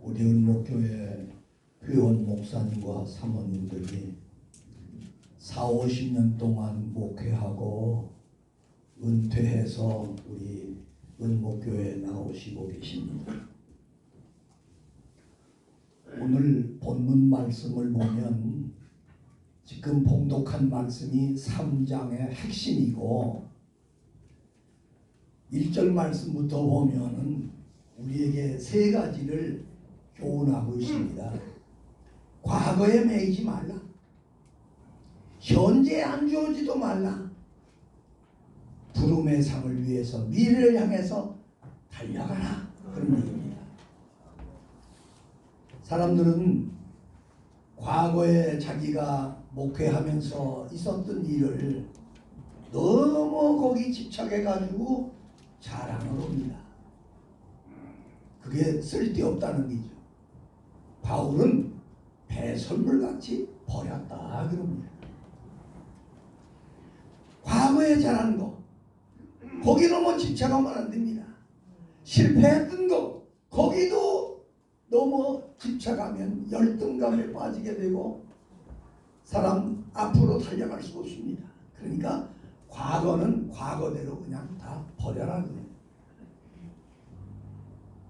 우리 은목교회 회원 목사님과 사모님들이 40-50년 동안 목회하고 은퇴해서 우리 은목교회에 나오시고 계십니다. 오늘 본문 말씀을 보면 지금 봉독한 말씀이 3장의 핵심이고 1절 말씀부터 보면은 우리에게 세 가지를 교훈하고 있습니다. 과거에 매이지 말라. 현재에 안주어지도 말라. 부름의 상을 위해서 미래를 향해서 달려가라. 그런 얘기입니다. 사람들은 과거에 자기가 목회하면서 있었던 일을 너무 거기 집착해가지고 자랑을 합니다. 그게 쓸데없다는 거죠. 바울은 배설물같이 버렸다 그럽니다. 과거에 잘한 거 거기 너무 집착하면 안 됩니다. 실패했던 거 거기도 너무 집착하면 열등감에 빠지게 되고 사람 앞으로 달려갈 수 없습니다. 그러니까 과거는 과거대로 그냥 다 버려라 그래요.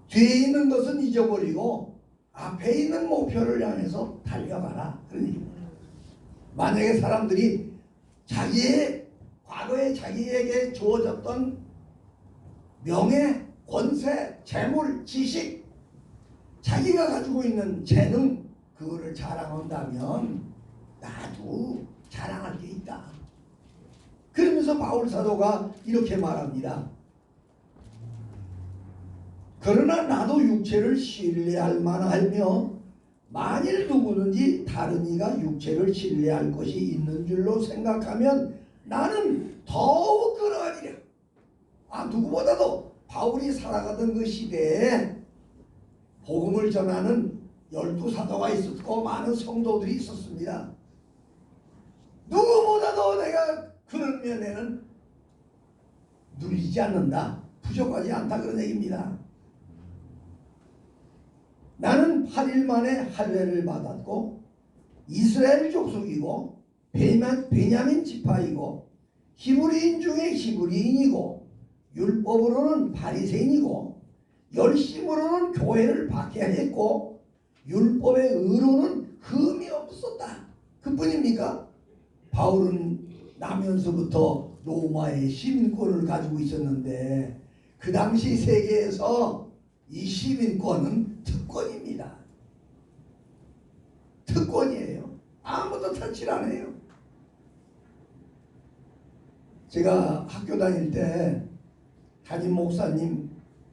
뒤에 있는 것은 잊어버리고 앞에 있는 목표를 향해서 달려가라 그런 얘기입니다. 만약에 사람들이 과거에 자기에게 주어졌던 명예, 권세, 재물, 지식, 자기가 가지고 있는 재능 그거를 자랑한다면 나도 자랑할 게 있다. 그러면서 바울 사도가 이렇게 말합니다. 그러나 나도 육체를 신뢰할 만하며 만일 누구든지 다른 이가 육체를 신뢰할 것이 있는 줄로 생각하면 나는 더욱 그러하리라. 누구보다도 바울이 살아가던 그 시대에 복음을 전하는 12사도가 있었고 많은 성도들이 있었습니다. 누구보다도 내가 그런 면에는 눌리지 않는다. 부족하지 않다 그런 얘기입니다. 나는 8일 만에 할례를 받았고 이스라엘 족속이고 베냐민 지파이고 히브리인 중에 히브리인이고 율법으로는 바리새인이고 열심으로는 교회를 박해했고 율법의 의로는 흠이 없었다. 그뿐입니까? 바울은 나면서부터 로마의 시민권을 가지고 있었는데 그 당시 세계에서 이 시민권은 특권입니다. 특권이에요. 아무도 터치를 안 해요. 제가 학교 다닐 때 담임 목사님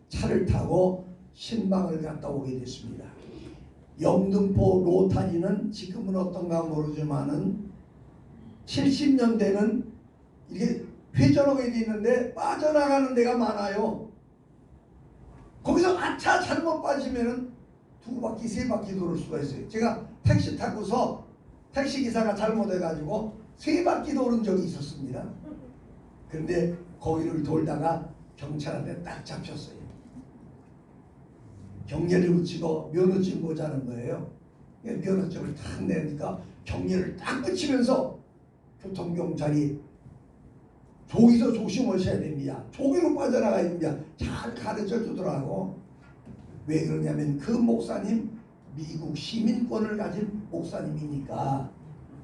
차를 타고 신방을 갔다 오게 됐습니다. 영등포 로타리는 지금은 어떤가 모르지만은 70년대는 이게 회전하게 돼 있는데 빠져나가는 데가 많아요. 거기서 아차 잘못 빠지면은 2바퀴 3바퀴 돌을 수가 있어요. 제가 택시 타고서 택시기사가 잘못해가지고 3바퀴 도는 적이 있었습니다. 그런데 거기를 돌다가 경찰한테 딱 잡혔어요. 경례를 붙이고 면허증 보자는 거예요. 면허증을 딱 내니까 경례를 딱 붙이면서 교통경찰이 저기서 조심하셔야 됩니다. 저기로 빠져나가야 됩니다. 잘 가르쳐 주더라고. 왜 그러냐면 그 목사님 미국 시민권을 가진 목사님이니까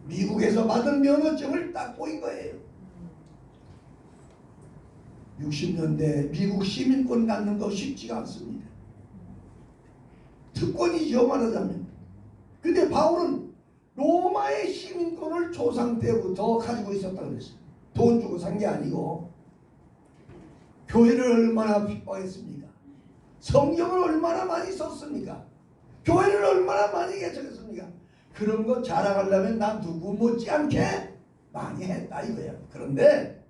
미국에서 받은 면허증을 딱 보인 거예요. 60년대 미국 시민권 갖는 거 쉽지가 않습니다. 특권이죠 말하자면. 근데 바울은 로마의 시민권을 조상 때부터 가지고 있었다고 그랬어요. 돈 주고 산 게 아니고. 교회를 얼마나 핍박했습니까? 성경을 얼마나 많이 썼습니까? 교회를 얼마나 많이 개척했습니까? 그런 거 자랑하려면 나 누구 못지않게 많이 했다 이거야. 그런데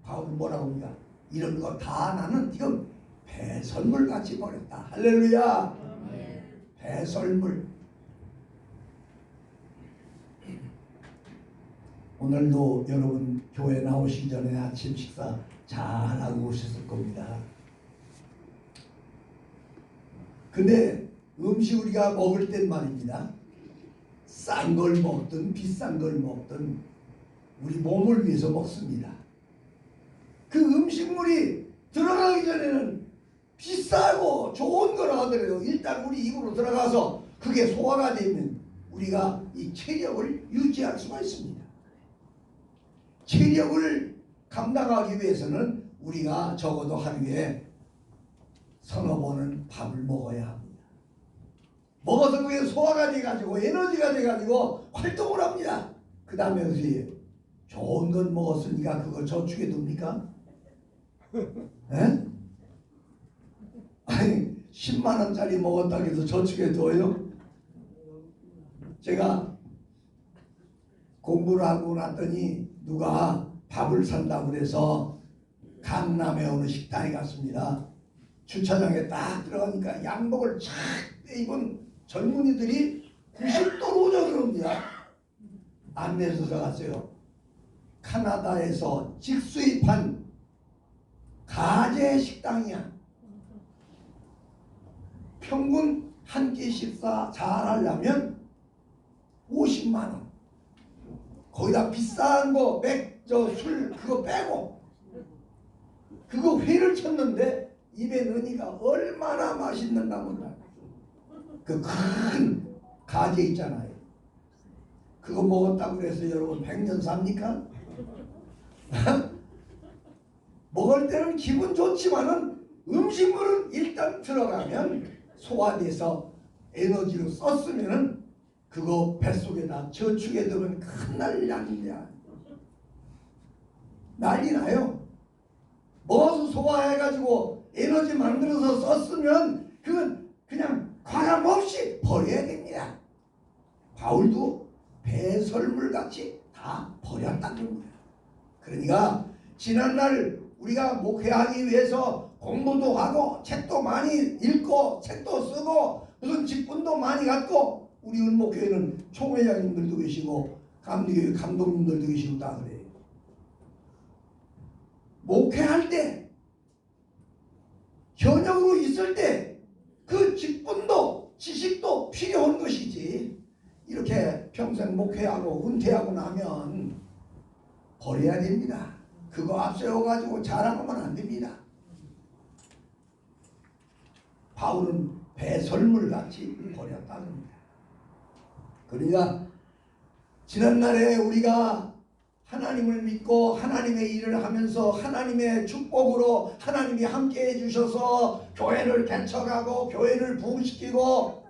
바울은 뭐라고 합니까? 이런 거 다 나는 이건 배설물 같이 버렸다. 할렐루야. 배설물. 오늘도 여러분 교회 나오시기 전에 아침 식사 잘하고 오셨을 겁니다. 근데 음식 우리가 먹을 땐 말입니다. 싼 걸 먹든 비싼 걸 먹든 우리 몸을 위해서 먹습니다. 그 음식물이 들어가기 전에는 비싸고 좋은 거라 하더라도 일단 우리 입으로 들어가서 그게 소화가 되면 우리가 이 체력을 유지할 수가 있습니다. 체력을 감당하기 위해서는 우리가 적어도 하루에 서너 번은 밥을 먹어야 합니다. 먹어서 그게 소화가 돼가지고 에너지가 돼가지고 활동을 합니다. 그 다음에 어떻게 좋은 건 먹었으니까 그거 저축해 둡니까? 에? 아니 10만 원짜리 먹었다고 해서 저축해 둬요? 제가 공부를 하고 났더니 누가 밥을 산다고 그래서 강남에 어느 식당에 갔습니다. 주차장에 딱 들어가니까 양복을 착 입은 젊은이들이 90도로 오저그럽니다. 안내서 들어갔어요. 카나다에서 직수입한 가재 식당이야. 평균 한 끼 식사 잘 하려면 50만 원. 거기다 비싼 거, 술 그거 빼고 그거 회를 쳤는데 입에 넣으니까 얼마나 맛있는가 몰라. 그 큰 가재 있잖아요. 그거 먹었다고 그래서 여러분 100년 삽니까? 먹을 때는 기분 좋지만은 음식물은 일단 들어가면 소화돼서 에너지로 썼으면은 그거 뱃속에다 저축해 두면 큰 난리 납니다. 난리 나요. 먹어서 소화해가지고 에너지 만들어서 썼으면 그건 그냥 과감 없이 버려야 됩니다. 바울도 배설물같이 다 버렸다는 거예요. 그러니까 지난날 우리가 목회하기 위해서 공부도 하고 책도 많이 읽고 책도 쓰고 무슨 직분도 많이 갖고 우리 은목교회는 총회장님들도 계시고 감리교회 감독님들도 계시고 다 그래요. 목회할 때 현역으로 있을 때 그 직분도 지식도 필요한 것이지 이렇게 평생 목회하고 은퇴하고 나면 버려야 됩니다. 그거 앞세워가지고 자랑하면 안 됩니다. 바울은 배설물같이 버렸다는 겁니다. 그러니까 지난날에 우리가 하나님을 믿고 하나님의 일을 하면서 하나님의 축복으로 하나님이 함께 해주셔서 교회를 개척하고 교회를 부흥시키고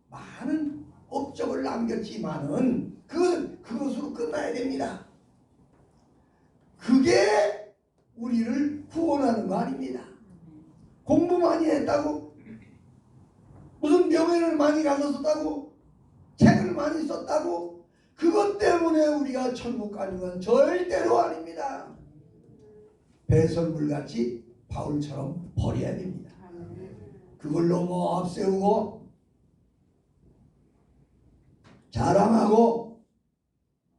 많은 업적을 남겼지만은 그것으로 끝나야 됩니다. 그게 우리를 구원하는 거 아닙니다. 공부 많이 했다고 무슨 명예를 많이 가졌었다고 책을 많이 썼다고 그것 때문에 우리가 천국 가는 건 절대로 아닙니다. 배설물같이 바울처럼 버려야 됩니다. 그걸로 뭐 앞세우고 자랑하고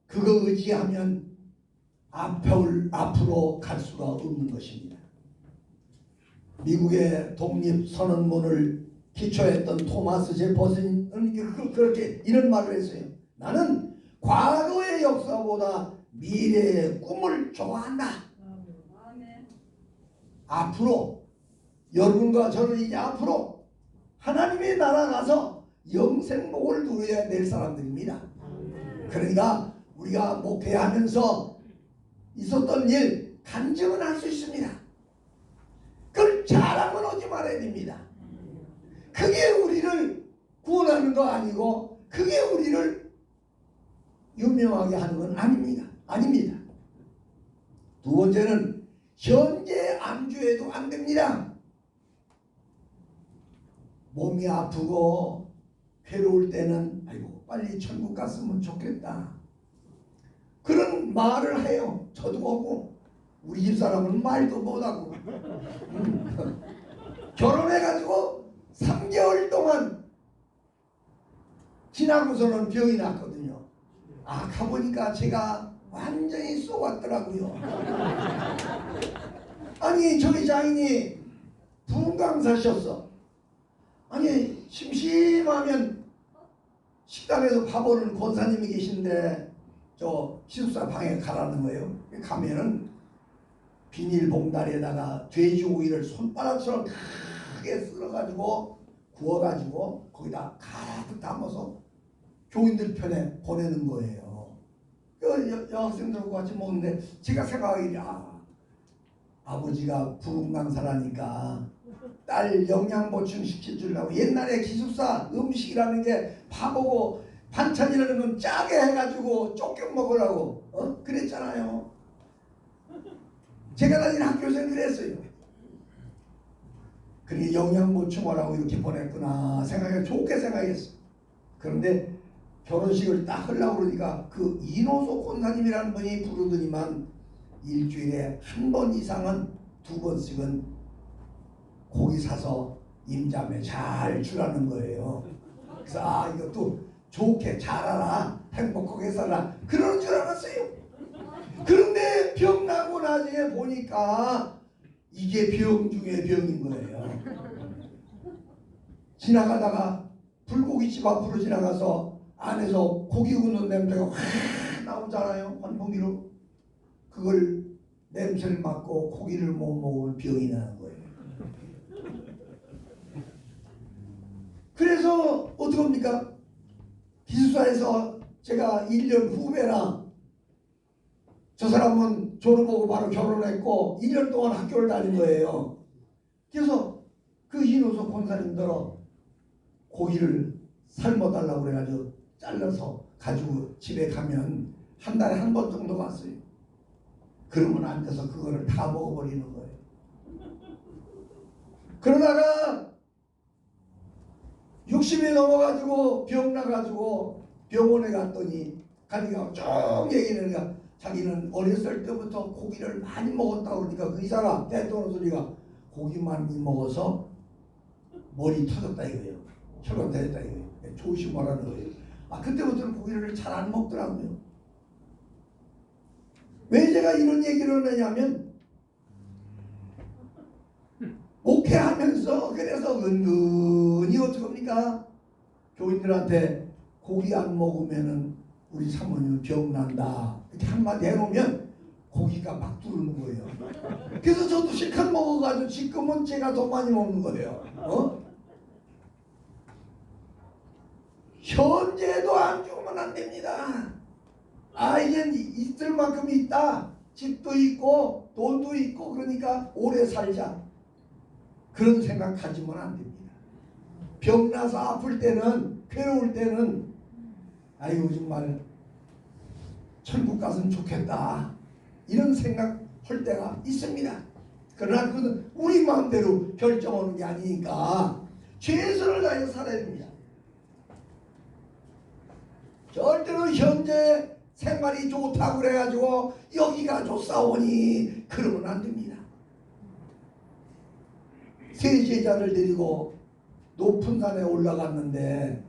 그거 의지하면 앞으로 갈 수가 없는 것입니다. 미국의 독립선언문을 기초했던 토마스 제퍼슨은 그렇게 이런 말을 했어요. 나는 과거의 역사보다 미래의 꿈을 좋아한다. 앞으로 여러분과 저는 이제 앞으로 하나님의 나라 가서 영생복을 누려야 될 사람들입니다. 그러니까 우리가 목회하면서 있었던 일 간증은 할 수 있습니다. 그걸 자랑은 하지 말아야 됩니다. 그게 우리를 구원하는 거 아니고 그게 우리를 유명하게 하는 건 아닙니다. 두 번째는 현재 안주해도 안 됩니다. 몸이 아프고 괴로울 때는 아이고 빨리 천국 갔으면 좋겠다. 그런 말을 해요. 저도 하고 우리 집사람은 말도 못하고 결혼해가지고 3개월 동안 지나고서는 병이 났거든요. 아 가보니까 제가 완전히 쏘았더라고요. 아니 저희 장인이 부흥강사셨어. 아니 심심하면 식당에서 밥 오는 권사님이 계신데 저 기숙사 방에 가라는 거예요. 가면은 비닐봉다리에다가 돼지고기를 손바닥처럼 크게 썰어가지고 구워가지고 거기다 가득 담아서 교인들 편에 보내는 거예요. 그 여학생들하고 같이 먹는데 제가 생각하기에 아버지가 부흥강사라니까 딸 영양보충 시켜주려고 옛날에 기숙사 음식이라는 게 밥하고 반찬이라는 건 짜게 해가지고 쫓겨 먹으려고 그랬잖아요. 제가 다니는 학교에서는 그랬어요. 그러니 영양보충하라고 이렇게 보냈구나 좋게 생각했어. 그런데 결혼식을 딱 하려고 그러니까 그 이노소 권사님이라는 분이 부르더니만 일주일에 한 번 이상은 2번씩은 고기 사서 임자매 잘 주라는 거예요. 그래서 이것도 좋게 잘하라 행복하게 살라 그러는 줄 알았어요. 그런데 병 나고 나중에 보니까 이게 병 중에 병인 거예요. 지나가다가 불고기집 앞으로 지나가서 안에서 고기 굽는 냄새가 확 나오잖아요. 환풍기로. 그걸 냄새를 맡고 고기를 못 먹으면 병이 나는 거예요. 그래서 어떻게 합니까? 기숙사에서 제가 1년 후배라 저 사람은 졸업하고 바로 결혼했고 1년 동안 학교를 다닌 거예요. 그래서 그 이노소 권사님들어 고기를 삶아달라고 그래가지고 잘라서 가지고 집에 가면 한 달에 한 번 정도 갔어요. 그러면 앉아서 그거를 다 먹어버리는 거예요. 그러다가 60이 넘어가지고 병 나가지고 병원에 갔더니 가니까 쭉 얘기를 하니까 자기는 어렸을 때부터 고기를 많이 먹었다고 그러니까 그 의사가 때도는 소리가 고기 많이 먹어서 머리 터졌다 이거예요. 혈관 됐다 이거예요. 조심하라는 거예요. 그때부터는 고기를 잘 안 먹더라고요. 왜 제가 이런 얘기를 하냐면 목회하면서 그래서 은근히 어떡합니까? 교인들한테 고기 안 먹으면은 우리 사모님은 병난다 이렇게 한마디 해놓으면 고기가 막 두르는 거예요. 그래서 저도 실컷 먹어가지고 지금은 제가 더 많이 먹는 거예요. 현재도 안 죽으면 안 됩니다. 이젠 있을 만큼 있다. 집도 있고 돈도 있고 그러니까 오래 살자. 그런 생각 가지면 안 됩니다. 병나서 아플 때는 괴로울 때는 아이고 정말 천국 갔으면 좋겠다 이런 생각 할 때가 있습니다. 그러나 그것은 우리 마음대로 결정하는 게 아니니까 최선을 다해서 살아야 됩니다. 절대로 현재 생활이 좋다고 그래가지고 여기가 좋사오니 그러면 안 됩니다. 세 제자를 데리고 높은 산에 올라갔는데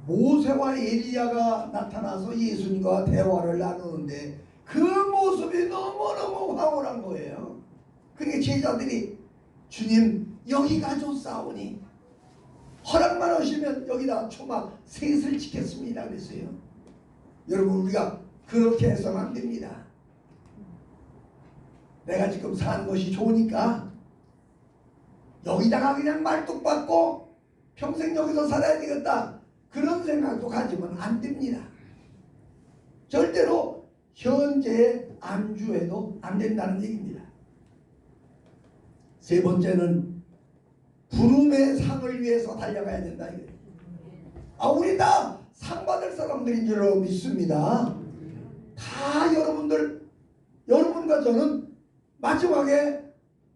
모세와 엘리야가 나타나서 예수님과 대화를 나누는데 그 모습이 너무너무 황홀한 거예요. 그러니까 제자들이 주님 여기가 좋사오니 허락만 하시면 여기다 초막 셋을 짓겠습니다 그랬어요. 여러분 우리가 그렇게 해서는 안 됩니다. 내가 지금 사는 것이 좋으니까 여기다가 그냥 말뚝 받고 평생 여기서 살아야 되겠다 그런 생각도 가지면 안 됩니다. 절대로 현재에 안주해도 안 된다는 얘기입니다. 세 번째는 부름의 상을 위해서 달려가야 된다 이거예요. 우리 다 상 받을 사람들인 줄 믿습니다. 다 여러분과 저는 마지막에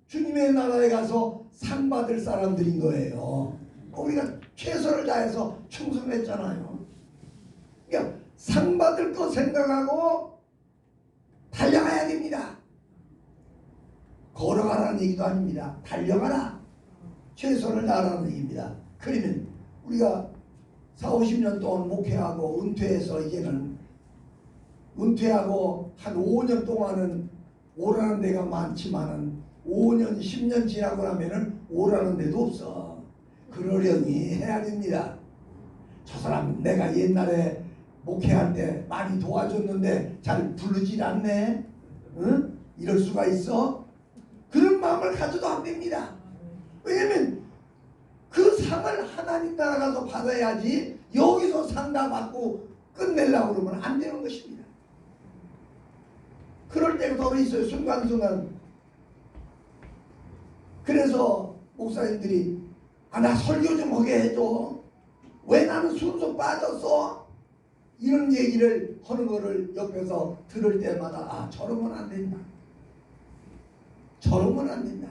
주님의 나라에 가서 상 받을 사람들인 거예요. 우리가 최선을 다해서 충성했잖아요. 그러니까 상 받을 거 생각하고 달려가야 됩니다. 걸어가라는 얘기도 아닙니다. 달려가라. 최선을 다하라는 얘기입니다. 그러면 우리가 40-50년 동안 목회하고 은퇴해서 이제는 은퇴하고 한 5년 동안은 오라는 데가 많지만은 5년 10년 지나고 나면은 오라는 데도 없어. 그러려니 해야 됩니다. 저 사람 내가 옛날에 목회할 때 많이 도와줬는데 잘 부르질 않네. 응? 이럴 수가 있어? 그런 마음을 가져도 안 됩니다. 왜냐면 그 상을 하나님 나라 가서 받아야지 여기서 상 다 받고 끝내려고 그러면 안 되는 것입니다. 그럴 때가 더 있어요. 순간순간. 그래서 목사님들이 나 설교 좀 하게 해줘. 왜 나는 순서 빠졌어? 이런 얘기를 하는 거를 옆에서 들을 때마다 저러면 안 된다. 저러면 안 된다.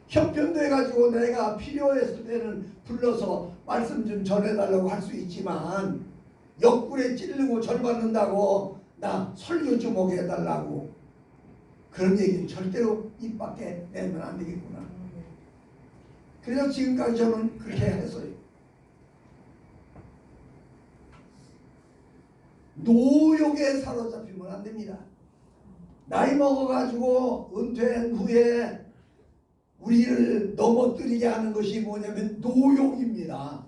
형편도 해가지고 내가 필요했을 때는 불러서 말씀 좀 전해달라고 할 수 있지만 옆구리에 찌르고 절 받는다고 나 설교 좀 오게 해달라고 그런 얘기는 절대로 입 밖에 내면 안 되겠구나. 그래서 지금까지 저는 그렇게 했어요. 노욕에 사로잡히면 안 됩니다. 나이 먹어가지고 은퇴한 후에 우리를 넘어뜨리게 하는 것이 뭐냐면 노욕입니다.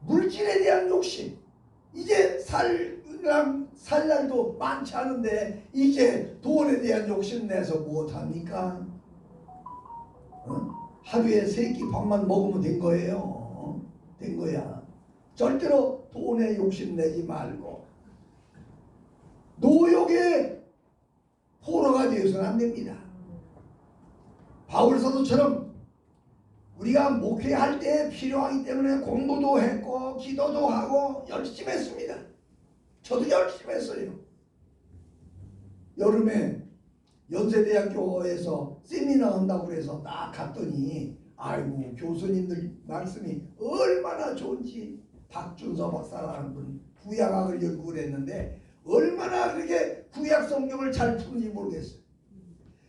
물질에 대한 욕심. 이제 살 날도 많지 않은데 이제 돈에 대한 욕심 내서 못합니까? 하루에 3끼 밥만 먹으면 된 거예요. 된 거야. 절대로 돈에 욕심 내지 말고 노욕의 포로가 되어서는 안 됩니다. 바울 사도처럼 우리가 목회할 때 필요하기 때문에 공부도 했고 기도도 하고 열심히 했습니다. 저도 열심히 했어요. 여름에 연세대학교에서 세미나 한다고 그래서 딱 갔더니 아이고 교수님들 말씀이 얼마나 좋은지 박준서 박사라는 분 구약학을 연구를 했는데 얼마나 그렇게 구약 성경을 잘 푸는지 모르겠어요.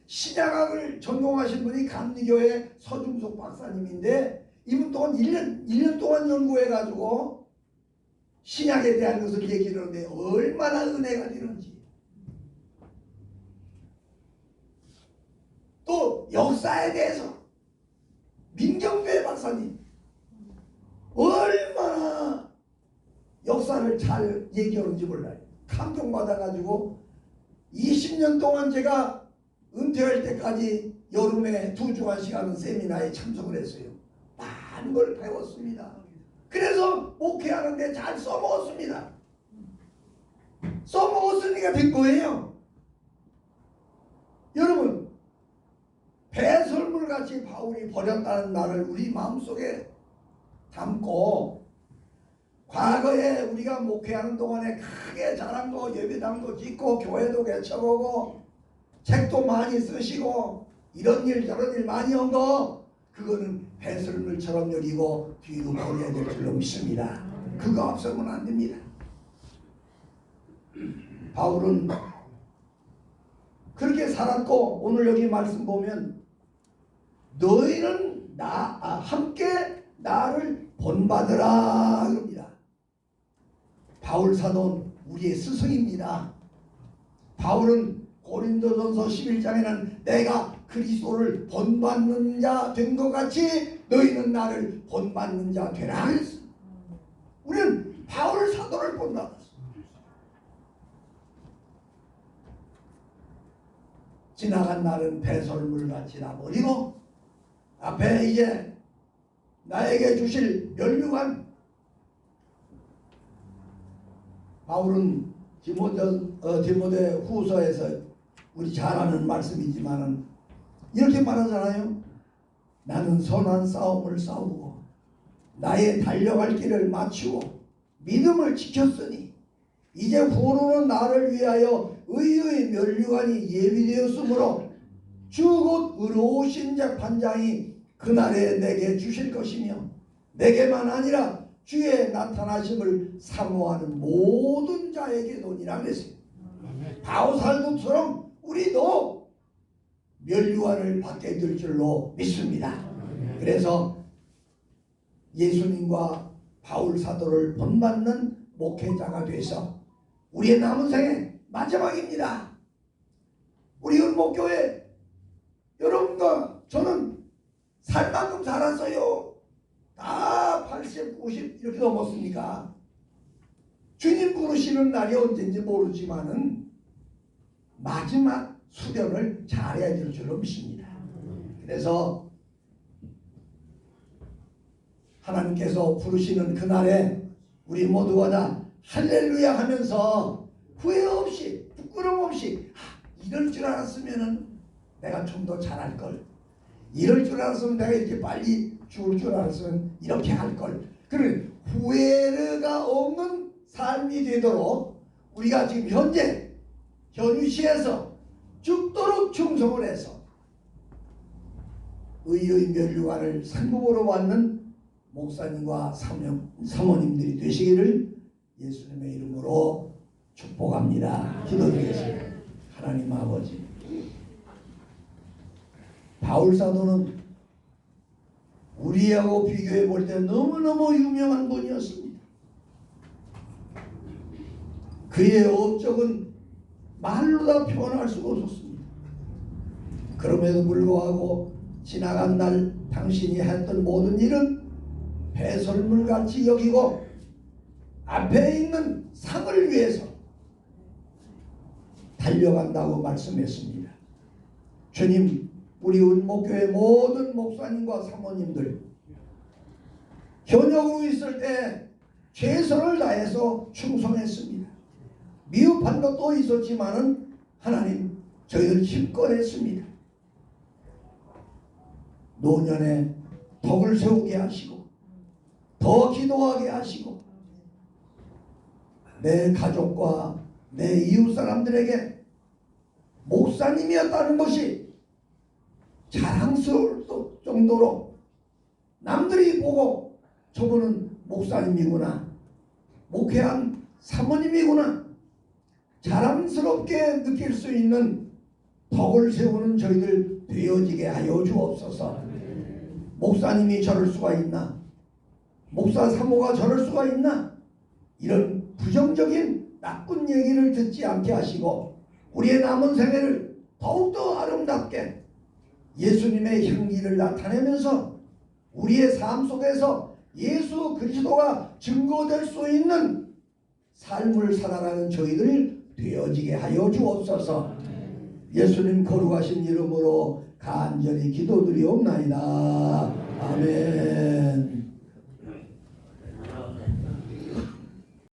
신약학을 전공하신 분이 감리교회 서중석 박사님인데 이분 동안 1년 동안 연구해가지고 신약에 대한 것을 얘기를 하는데 얼마나 은혜가 되는지. 또 역사에 대해서 민경배 박사님 얼마나 역사를 잘 얘기하는지 몰라요. 감동받아가지고 20년 동안 제가 은퇴할 때까지 여름에 2주간씩 하는 세미나에 참석을 했어요. 많은 걸 배웠습니다. 그래서 목회하는데 잘 써먹었습니다. 써먹었으니까 된 거예요. 여러분 배설물같이 바울이 버렸다는 말을 우리 마음속에 담고 과거에 우리가 목회하는 동안에 크게 잘한 거 예배당도 짓고 교회도 개척하고 책도 많이 쓰시고 이런 일 저런 일 많이 한 거 그거는 배설물처럼 여기고 뒤로 버려야 될 줄로 믿습니다. 그거 없으면 안 됩니다. 바울은 그렇게 살았고 오늘 여기 말씀 보면 너희는 함께 나를 본받으라 그럽니다. 바울 사도는 우리의 스승입니다. 바울은 고린도전서 11장에는 내가 그리스도를 본받는 자 된 것 같이 너희는 나를 본받는 자 되라 했어. 우리는 바울 사도를 본받았어. 지나간 날은 배설물같이 나버리고 앞에 이제 나에게 주실 면류관. 바울은 디모데 후서에서 우리 잘 아는 말씀이지만은 이렇게 말하잖아요. 나는 선한 싸움을 싸우고 나의 달려갈 길을 마치고 믿음을 지켰으니 이제 후로는 나를 위하여 의의 면류관이 예비되었으므로 주 곧 의로우신 자 판장이 그날에 내게 주실 것이며 내게만 아니라 주의 나타나심을 사모하는 모든 자에게도니라 그랬어요. 바울 사도처럼 우리도 면류관을 받게 될 줄로 믿습니다. 그래서 예수님과 바울 사도를 본받는 목회자가 돼서 우리의 남은 생애 마지막입니다. 우리 은목교회 여러분과 저는 살 만큼 살았어요. 다 80, 90 이렇게 넘었으니까 주님 부르시는 날이 언제인지 모르지만은 마지막 수련을 잘해야 될 줄로 믿습니다. 그래서 하나님께서 부르시는 그날에 우리 모두가 다 할렐루야 하면서 후회 없이 부끄럼 없이 이럴 줄 알았으면은 내가 좀 더 잘할 걸, 이럴 줄 알았으면 내가 이렇게 빨리 죽을 줄 알았으면 이렇게 할 걸, 그런 후회가 없는 삶이 되도록 우리가 지금 현재 현위시에서 죽도록 충성을 해서 의의 면류관을 상급으로 받는 목사님과 사모님들이 되시기를 예수님의 이름으로 축복합니다. 기도드리겠습니다. 하나님 아버지, 바울 사도는 우리하고 비교해 볼 때 너무너무 유명한 분이었습니다. 그의 업적은 말로 다 표현할 수가 없었습니다. 그럼에도 불구하고 지나간 날 당신이 했던 모든 일은 배설물같이 여기고 앞에 있는 상을 위해서 달려간다고 말씀했습니다. 주님, 우리 은목교회 모든 목사님과 사모님들 현역으로 있을 때 최선을 다해서 충성했습니다. 미흡한 것도 있었지만은 하나님 저희를 힘껏 했습니다. 노년에 덕을 세우게 하시고 더 기도하게 하시고 내 가족과 내 이웃 사람들에게 목사님이었다는 것이 자랑스러울 정도로 남들이 보고 저분은 목사님이구나, 목회한 사모님이구나 자랑스럽게 느낄 수 있는 덕을 세우는 저희들 되어지게 하여 주옵소서. 목사님이 저럴 수가 있나, 목사 사모가 저럴 수가 있나, 이런 부정적인 나쁜 얘기를 듣지 않게 하시고 우리의 남은 생애를 더욱더 아름답게 예수님의 향기를 나타내면서 우리의 삶 속에서 예수 그리스도가 증거될 수 있는 삶을 살아가는 저희들 되어지게 하여 주옵소서. 예수님 거룩하신 이름으로 간절히 기도드리옵나이다. 아멘.